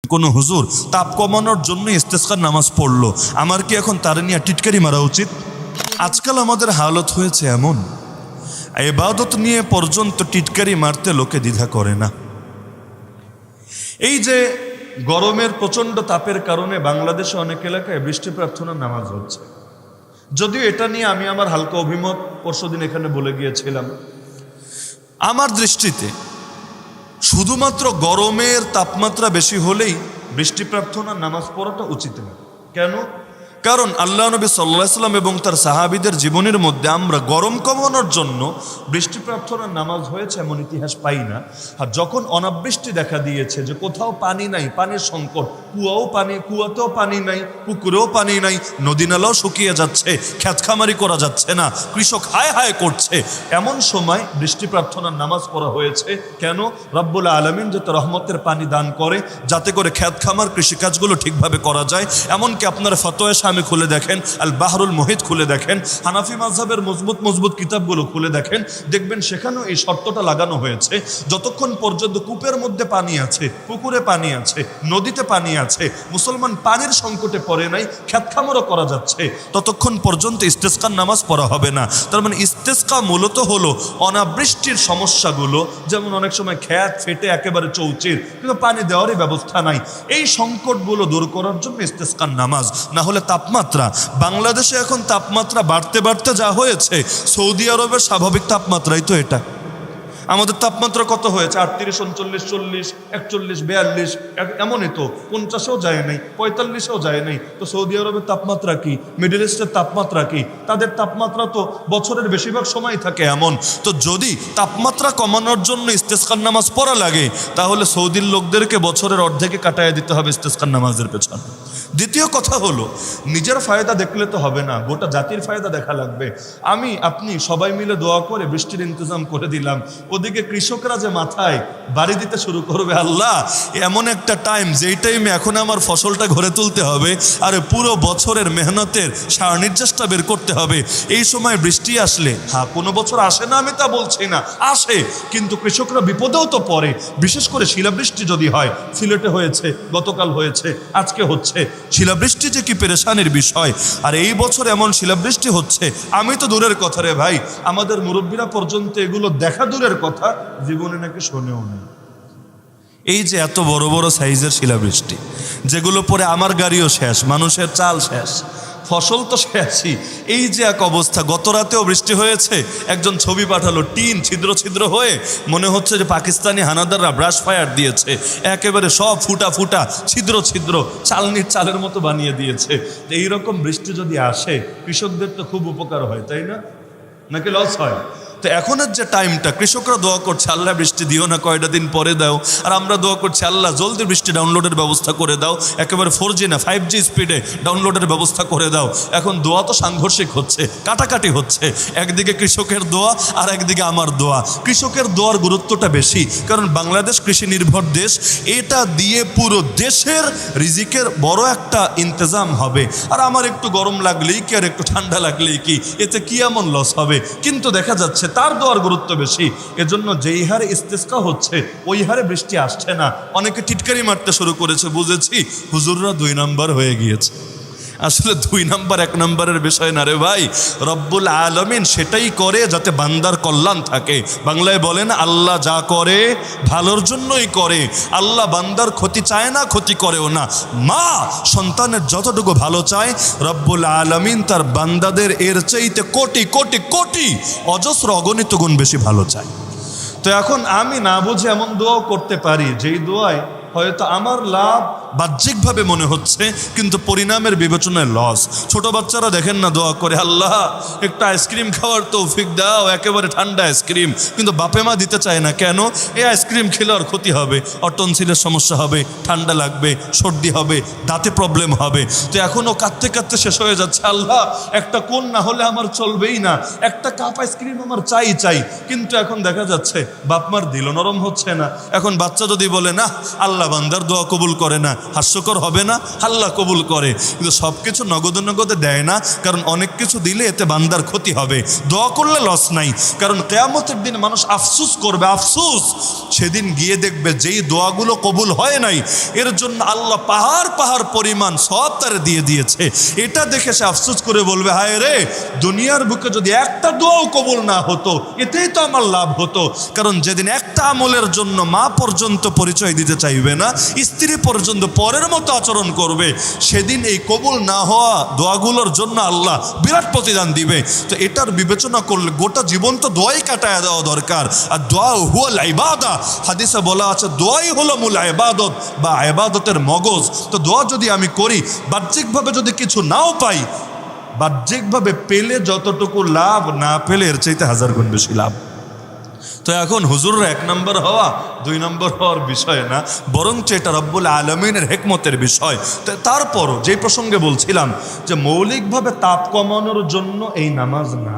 কোনো হুজুর তাপ কমানোর জন্য ইস্তেসকার নামাজ পড়লো, আমার কি এখন তার নিয়ে টিটকারি মারা উচিত? আজকাল আমাদের হালত হয়েছে এমন, ইবাদত নিয়ে পর্যন্ত টিটকারি মারতে লোকে দ্বিধা করে না। এই যে গরমের প্রচণ্ড তাপের কারণে বাংলাদেশে অনেক এলাকায় বৃষ্টি প্রার্থনার নামাজ হচ্ছে, যদিও এটা নিয়ে আমি আমার হালকা অভিমত পরশুদিন এখানে বলে গিয়েছিলাম। আমার দৃষ্টিতে শুধুমাত্র গরমের তাপমাত্রা বেশি হলেই বৃষ্টি প্রার্থনার নামাজ পড়াটা উচিত না। কেন? কারণ আল্লাহ নবী সাল্লাল্লাহু আলাইহি ওয়াসাল্লাম এবং তার সাহাবীদের জীবনের মধ্যে আমরা গরম কমানোর জন্য বৃষ্টি প্রার্থনার নামাজ হয়েছে এমন ইতিহাস পাই না। আর যখন অনাবৃষ্টি দেখা দিয়েছে, যে কোথাও পানি নাই, পানির সংকট, কুয়াতেও পানি নাই, পুকুরেও পানি নাই, নদী নালাও শুকিয়ে যাচ্ছে, খ্যাতখামারি করা যাচ্ছে না, কৃষক হায় হায় করছে, এমন সময় বৃষ্টি প্রার্থনার নামাজ পড়া হয়েছে। কেন? রব্বুল আলামিন যাতে রহমতের পানি দান করে, যাতে করে খ্যাতখামার কৃষিকাজগুলো ঠিকভাবে করা যায়। এমনকি আপনার ফতোয়া আমি খুলে দেখেন, আল বাহরুল মুহিত খুলে দেখেন, হানাফি মাযহাবের মজবুত কিতাবগুলো খুলে দেখেন, দেখবেন সেখানেও এই শর্তটা লাগানো হয়েছে, যতক্ষণ পর্যন্ত কূপের মধ্যে পানি আছে, পুকুরে পানি আছে, নদীতে পানি আছে, মুসলমান পানির সংকটে পড়ে নাই, খ্যাতখামারও করা যাচ্ছে, ততক্ষণ পর্যন্ত ইস্তেসকার নামাজ পড়া হবে না। তার মানে ইস্তেসকা মূলত হলো অনাবৃষ্টির সমস্যাগুলো, যেমন অনেক সময় খ্যাত ফেটে একেবারে চৌচির, কিন্তু পানি দেওয়ারই ব্যবস্থা নাই, এই সংকটগুলো দূর করার জন্য ইস্তেসকার নামাজ। না হলে তাপমাত্রা, বাংলাদেশে এখন তাপমাত্রা বাড়তে বাড়তে যা হয়েছে, সৌদি আরবের স্বাভাবিক তাপমাত্রাই তো এটা। আমাদের তাপমাত্রা কত হয়েছে? 38, 39, 40, 41, 42, এমনই তো, 50-এও যায় নাই, 45-এও যায় নাই। তো সৌদি আরবের তাপমাত্রা কি? মিডল ইস্টের তাপমাত্রা কি? তাদের তাপমাত্রা তো বছরের বেশিরভাগ সময় থাকে এমন। তো যদি তাপমাত্রা কমানোর জন্য ইস্তেসকার নামাজ পড়া লাগে, তাহলে সৌদির লোকদেরকে বছরের অর্ধেকে কাটায় দিতে হবে ইস্তেসকার নামাজের পেছনে। দ্বিতীয় কথা হলো, নিজের ফায়দা দেখলে তো হবে না, গোটা জাতির ফায়দা দেখা লাগবে। আপনি সবাই মিলে দোয়া করে বৃষ্টির ইন্তজাম করে দিলাম, ওদিকে কৃষকরা যে মাথায় বাড়ি দিতে শুরু করবে, আল্লাহ এমন একটা টাইম, যেই টাইমে এখন আমার ফসলটা ঘরে তুলতে হবে, আর পুরো বছরের মেহনতের সারনির্যাসটা বের করতে হবে, এই সময় বৃষ্টি আসলে, কোনো বছর আসে না আমি তা বলছি না, আসে, কিন্তু কৃষকরা বিপদেও তো পড়ে। বিশেষ করে শিলাবৃষ্টি যদি হয়, সিলেটে হয়েছে, গতকাল হয়েছে, আজকে হচ্ছে, শিলাবৃষ্টি যে কি পেরেশানির বিষয়। আর এই বছর এমন শিলাবৃষ্টি হচ্ছে, আমি তো দূরের কথা রে ভাই, আমাদের মুরব্বীরা পর্যন্ত এগুলো দেখা দূরের কথা, জীবনে নাকি শোনেও না। এই যে এত বড় বড় সাইজের শিলাবৃষ্টি, যেগুলো পরে আমার গাড়িও শেষ, মানুষের চাল শেষ, ফসল তো শেষই। এই যে এক অবস্থা, গত রাতেও বৃষ্টি হয়েছে, একজন ছবি পাঠালো, টিন ছিদ্র ছিদ্র হয়ে, মনে হচ্ছে যে পাকিস্তানি হানাদাররা ব্রাশ ফায়ার দিয়েছে, একেবারে সব ফুটা ফুটা ছিদ্র ছিদ্র, চালনির চালের মতো বানিয়ে দিয়েছে। এইরকম বৃষ্টি যদি আসে, কৃষকদের তো খুব উপকার হয়, তাই না? নাকি লস হয়? তো এখনের যে টাইমটা, কৃষকরা দোয়া করছে আল্লাহ বৃষ্টি দিও না, কয়টা দিন পরে দাও, আর আমরা দোয়া করছি আল্লাহ জলদি বৃষ্টি ডাউনলোডের ব্যবস্থা করে দাও, একেবারে 4G না 5G স্পিডে ডাউনলোডের ব্যবস্থা করে দাও। এখন দোয়া তো সাংঘর্ষিক হচ্ছে, কাটাকাটি হচ্ছে, একদিকে কৃষকের দোয়া আর একদিকে আমার দোয়া। কৃষকের দোয়ার গুরুত্বটা বেশি, কারণ বাংলাদেশ কৃষি নির্ভর দেশ, এটা দিয়ে পুরো দেশের রিজিকের বড় একটা ইন্তজাম হবে। আর আমার একটু গরম লাগলেই কি আর একটু ঠান্ডা লাগলেই কি, এতে কি এমন লস হবে? কিন্তু দেখা যাচ্ছে তার দোয়ার গুরুত্ব বেশি, এজন্য যেই হারে ইস্তেসকা হচ্ছে ওই হারে বৃষ্টি আসছে না। অনেকে টিটকারি মারতে শুরু করেছে, বুঝেছি হুজুররা 2 নাম্বার হয়ে গিয়েছে। আসলে 2 নাম্বার 1 নাম্বারের বিষয় না রে ভাই, রব্বুল আলামিন সেটাই করে যাতে বান্দার কল্যাণ থাকে। বাংলায় বলেন, আল্লাহ যা করে ভালোর জন্যই করে, আল্লাহ বান্দার ক্ষতি চায় না, ক্ষতি করেও না। মা সন্তানের যতটুকু ভালো চায়, রব্বুল আলামিন তার বান্দাদের এর চাইতে কোটি কোটি কোটি অজস্র অগণিত গুণ বেশি ভালো চায়। তো এখন আমি না বুঝে এমন দোয়াও করতে পারি, যেই দোয়ায় হয়তো আমার লাভ বাহ্যিকভাবে মনে হচ্ছে, কিন্তু পরিণামের বিবেচনায় লস। ছোট বাচ্চারা দেখেন না দোয়া করে, আল্লাহ একটা আইসক্রিম খাওয়ার তৌফিক দাও, একেবারে ঠান্ডা আইসক্রিম, কিন্তু বাপে মা দিতে চায় না। কেন? এই আইসক্রিম খেলে আর ক্ষতি হবে, টনসিলের সমস্যা হবে, ঠান্ডা লাগবে, সর্দি হবে, দাঁতে প্রবলেম হবে। তো এখনও কাঁদতে কাঁদতে শেষ হয়ে যাচ্ছে, আল্লাহ একটা কোন না হলে আমার চলবেই না, একটা কাপ আইসক্রিম আমার চাই। কিন্তু এখন দেখা যাচ্ছে বাপ মার দিল নরম হচ্ছে না। এখন বাচ্চা যদি বলে না আল্লাহ আল্লাহ বান্দার দোয়া কবুল করে না, হাস্যকর হবে না? আল্লাহ কবুল করে, কিন্তু সব কিছু নগদে নগদে দেয় না, কারণ অনেক কিছু দিলে এতে বান্দার ক্ষতি হবে। দোয়া করলে লস নাই, কারণ কিয়ামতের দিন মানুষ আফসোস করবে, আফসোস সেদিন গিয়ে দেখবে যেই দোয়াগুলো কবুল হয় নাই এর জন্য আল্লাহ পাহাড় পাহাড় পরিমাণ সব তারে দিয়ে দিয়েছে। এটা দেখে সে আফসোস করে বলবে, হায় রে, দুনিয়ার বুকে যদি একটা দোয়াও কবুল না হতো এতেই তো আমার লাভ হতো। কারণ যেদিন একটা আমলের জন্য মা পর্যন্ত পরিচয় দিতে চাইবে না, স্ত্রী পর্যন্ত পরের মতো আচরণ করবে, সেদিন এই কবুল না হওয়া দোয়াগুলোর জন্য আল্লাহ বিরাট প্রতিদান দিবে। তো এটার বিবেচনা করলে গোটা জীবন তো দোয়াই কাটায় দেওয়া দরকার। আর দোয়া হুয়াল ইবাদা, হাদিসে বলা আছে দোয়াই হলো মূল ইবাদত বা ইবাদতের মগজ। তো দোয়া যদি আমি করি, বাহ্যিকভাবে যদি কিছু নাও পাই, বাহ্যিকভাবে পেলে যতটুকু লাভ, না পেলে এর চাইতে 1000 গুণ বেশি লাভ। তো এখন হুজুররা 1 নম্বর হওয়া 2 নম্বর হওয়ার বিষয় না, বরঞ্চ এটা রব্বুল আলমিনের হেকমতের বিষয়। তো তারপরও যে প্রসঙ্গে বলছিলাম যে মৌলিকভাবে তাপ কমানোর জন্য এই নামাজ না,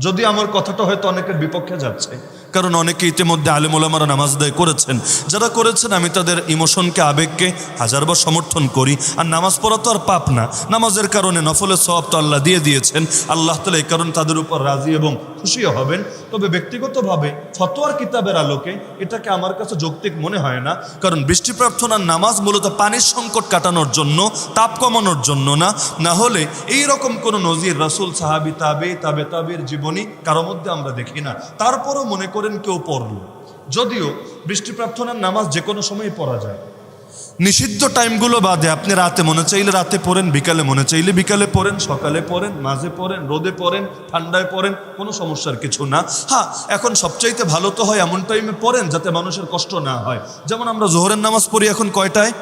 যদি আমার কথাটা হয়তো অনেকের বিপক্ষে যাচ্ছে, কারণ অনেকে ইতিমধ্যে আলেম ওলামারা নামাজ আদায় করেছেন। যারা করেছেন আমি তাদের ইমোশনকে, আবেগকে হাজারবার সমর্থন করি। আর নামাজ পড়া তো আর পাপ না, নামাজের কারণে নফলের সওয়াব তো আল্লাহ দিয়ে দিয়েছেন। আল্লাহ তাআলা এই কারণে তাদের উপর রাজি এবং খুশিও হবেন। তবে ব্যক্তিগতভাবে ফতোয়ার কিতাবের আলোকে এটাকে আমার কাছে যৌক্তিক মনে হয় না, কারণ বৃষ্টি প্রার্থনার নামাজ মূলত পানির সংকট কাটানোর জন্য, তাপ কমানোর জন্য না। না হলে এইরকম কোনো নজির রাসূল, সাহাবী, তাবেঈর জীবনী কারো মধ্যে আমরা দেখি না। তারপরও মনে করেন কেউ পড়ল, যদিও বৃষ্টি প্রার্থনার নামাজ যে কোনো সময় পড়া যায়, নিষিদ্ধ টাইমগুলো বাদে আপনি রাতে মনে চাইলে রাতে পড়েন, বিকালে মনে চাইলে বিকালে পড়েন, সকালে পড়েন, মাঝে পড়েন, রোদে পড়েন, ঠান্ডায় পড়েন, কোনো সমস্যার কিছু না। হ্যাঁ, এখন সবচাইতে ভালো তো হয় এমন টাইমে পড়েন যাতে মানুষের কষ্ট না হয়। যেমন আমরা জোহরের নামাজ পড়ি এখন কয়টায়?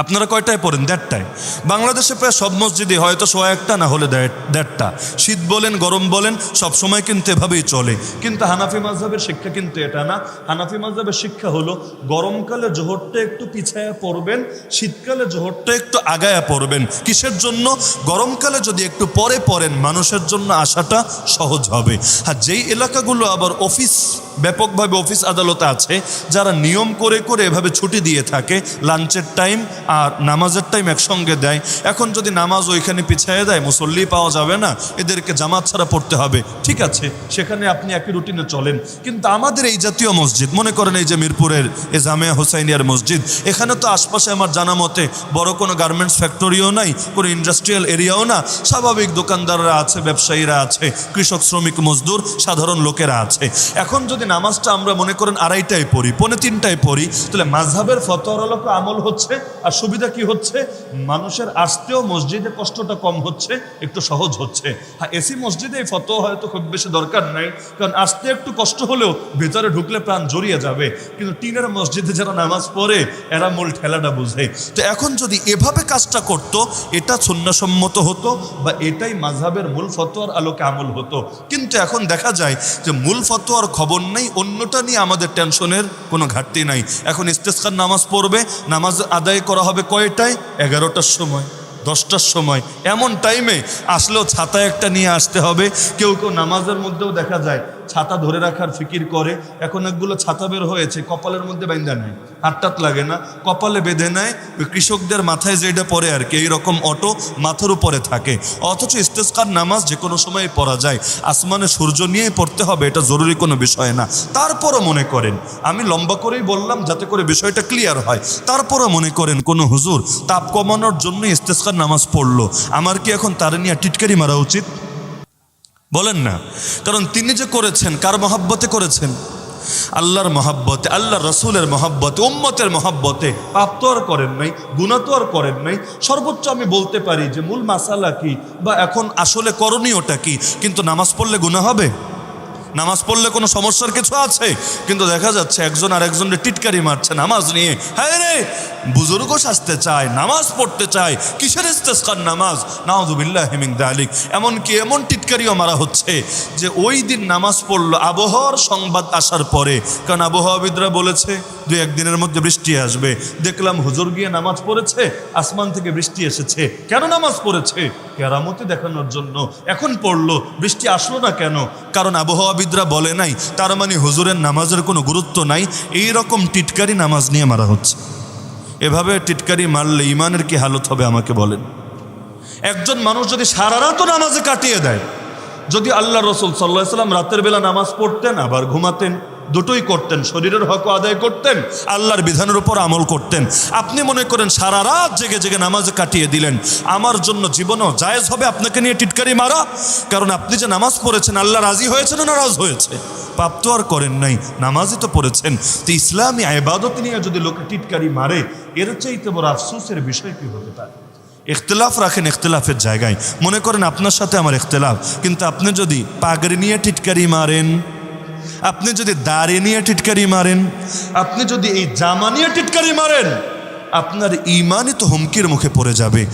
আপনারা কয়টায় পড়েন? 1:30টায়। বাংলাদেশে প্রায় সব মসজিদে হয়তো 1:15 না হলে 1:30টা। শীত বলেন গরম বলেন সব সময় কিন্তু এভাবেই চলে। কিন্তু হানাফি মাযহাবের শিক্ষা কিন্তু এটা না। হানাফি মাযহাবের শিক্ষা হলো গরমকালে জোহরটা একটু পিছায়া পড়বেন, শীতকালে জোহরটা একটু আগায়া পড়বেন। কিসের জন্য? গরমকালে যদি একটু পরে পড়েন মানুষের জন্য আসাটা সহজ হবে। আর যেই এলাকাগুলো আবার অফিস, ব্যাপকভাবে অফিস আদালত আছে, যারা নিয়ম করে করে এভাবে ছুটি দিয়ে থাকে, লাঞ্চের টাইম আর নামাজের টাইম একসঙ্গে দেয়, এখন যদি নামাজ ওইখানে পিছিয়ে দেয় মুসল্লি পাওয়া যাবে না, এদেরকে জামাত ছাড়া পড়তে হবে। ঠিক আছে, সেখানে আপনি একই রুটিনে চলেন। কিন্তু আমাদের এই জাতীয় মসজিদ, মনে করেন এই যে মিরপুরের এই জামিয়া হুসাইনিয়ার মসজিদ, এখানে তো আশপাশে আমার জানা মতে বড় কোনো গার্মেন্টস ফ্যাক্টরিও নাই, কোনো ইন্ডাস্ট্রিয়াল এরিয়াও না। স্বাভাবিক দোকানদাররা আছে, ব্যবসায়ীরা আছে, কৃষক, শ্রমিক, মজদুর, সাধারণ লোকেরা আছে। এখন যদি নামাজটা আমরা মনে করেন 2:30টায় পড়ি, 2:45টায় পড়ি, তাহলে মাযহাবের ফতোয়ার আলোকে আমল হচ্ছে। আর সুবিধা কি হচ্ছে? মানুষের আসতেও মসজিদে কষ্টটা কম হচ্ছে, একটু সহজ হচ্ছে। হ্যাঁ, এসি মসজিদে এই ফতোয়া হয়তো খুব বেশি দরকার নাই, কারণ আসতে একটু কষ্ট হলেও ভেতরে ঢুকলে প্রাণ জড়িয়ে যাবে। কিন্তু টিনের মসজিদে যারা নামাজ পড়ে এরা মূল ঠেলাটা বুঝে। তো এখন যদি এভাবে কাজটা করতো, এটা সুন্নাহসম্মত হতো বা এটাই মাযহাবের মূল ফতোয়ার আলোকে আমল হতো। কিন্তু এখন দেখা যায় যে মূল ফতোয়ার খবর নেই, অন্যটা নিয়ে আমাদের টেনশনের কোনো ঘাটতি নাই। এখন ইস্তেসকার নামাজ পড়বে, নামাজ আদায় করা হবে কয়টায়? 11টার সময়, 10টার সময়। এমন টাইমে আসলেও ছাতা একটা নিয়ে আসতে হবে। কেউ কেউ নামাজের মধ্যেও দেখা যায় ছাতা ধরে রাখার ফিকির করে। এখন একগুলো ছাতা বের হয়েছে, কপালের মধ্যে বাঁধা নেয়, হাতটাত লাগে না, কপালে বেঁধে নেয়। ওই কৃষকদের মাথায় যেটা পড়ে আর কি, এইরকম অটো মাথার উপরে থাকে। অথচ ইস্তেসকার নামাজ যে কোনো সময় পড়া যায়, আসমানে সূর্য নিয়েই পড়তে হবে, এটা জরুরি কোনো বিষয় না। তারপরও মনে করেন, আমি লম্বা করেই বললাম যাতে করে বিষয়টা ক্লিয়ার হয়, তারপরও মনে করেন কোনো হুজুর তাপ কমানোর জন্য ইস্তেসকার নামাজ পড়লো, আমার কি এখন তার নিয়ে টিটকারি মারা উচিত? বলেন না। কারণ তিনি যে করেছেন কার মহাব্বতে করেছেন? আল্লাহর মহাব্বতে, আল্লাহ রসুলের মহাব্বতে, উম্মতের মহাব্বতে। পাপ তো আর করেন নাই, গুনাহ তো আর করেন নাই। সর্বোচ্চ আমি বলতে পারি যে মূল মাসালা কি বা এখন আসলে করণীয়টা কি। কিন্তু নামাজ পড়লে গুনাহ হবে? নামাজ পড়লে কোনো সমস্যার কিছু আছে? কিন্তু দেখা যাচ্ছে একজন আর একজনের টিটকারি মারছে নামাজ নিয়ে। হ্যাঁ রে, বুজুর্গ সাজতে চায়, নামাজ পড়তে চায়, কিসের ইস্তেসকার নামাজ? নাউযুবিল্লাহি মিন যালিক। এমনকি এমন টিটকারিও মারা হচ্ছে যে ওই দিন নামাজ পড়লো আবহাওয়ার সংবাদ আসার পরে, কারণ আবহাওয়াবিদরা বলেছে 2-1 দিনের মধ্যে বৃষ্টি আসবে। দেখলাম হুজুর গিয়ে নামাজ পড়েছে, আসমান থেকে বৃষ্টি এসেছে। কেন নামাজ পড়েছে? কেরামতি দেখানোর জন্য। এখন পড়লো, বৃষ্টি আসলো না কেন? কারণ আবহাওয়াবিদরা বলে নাই, তার মানে হুজুরের নামাজের কোনো গুরুত্ব নাই। এই রকম টিটকারি নামাজ নিয়ে মারা হচ্ছে। এভাবে টিটকারি মারলে ইমানের কি হালত হবে আমাকে বলেন? একজন মানুষ যদি সারা রাতও নামাজে কাটিয়ে দেয়, যদি আল্লাহ রসুল সাল্লাল্লাহু আলাইহি ওয়াসাল্লাম রাতের বেলা নামাজ পড়তেন আবার ঘুমাতেন, দুটোই করতেন, শরীরের হক আদায় করতেন, আল্লাহর বিধানের উপর আমল করতেন। আপনি মনে করেন সারা রাত জেগে জেগে নামাজে কাটিয়ে দিলেন, আমার জন্য জীবনেও জায়েজ হবে আপনাকে নিয়ে টিটকারি মারা? কারণ আপনি যে নামাজ পড়েছেন, আল্লাহ রাজি হয়েছেন না নারাজ হয়েছে? পাপ তো আর করেন নাই, নামাজই তো পড়েছেন। তো ইসলামী ইবাদত নিয়ে যদি লোকে টিটকারি মারে, এর চাইতে বড় আফসোসের বিষয় কি হতে পারে? ইখতিলাফ রাখেন ইখতিলাফের জায়গায়। মনে করেন আপনার সাথে আমার ইখতিলাফ, কিন্তু আপনি যদি পাগড়ি নিয়ে টিটকারি মারেন, আপনি যদি দাড়ি নিয়ে টিটকারি মারেন, আপনি যদি এই জামা নিয়ে টিটকারি মারেন, আপনার ঈমানই তো হুমকির মুখে পড়ে যাবে।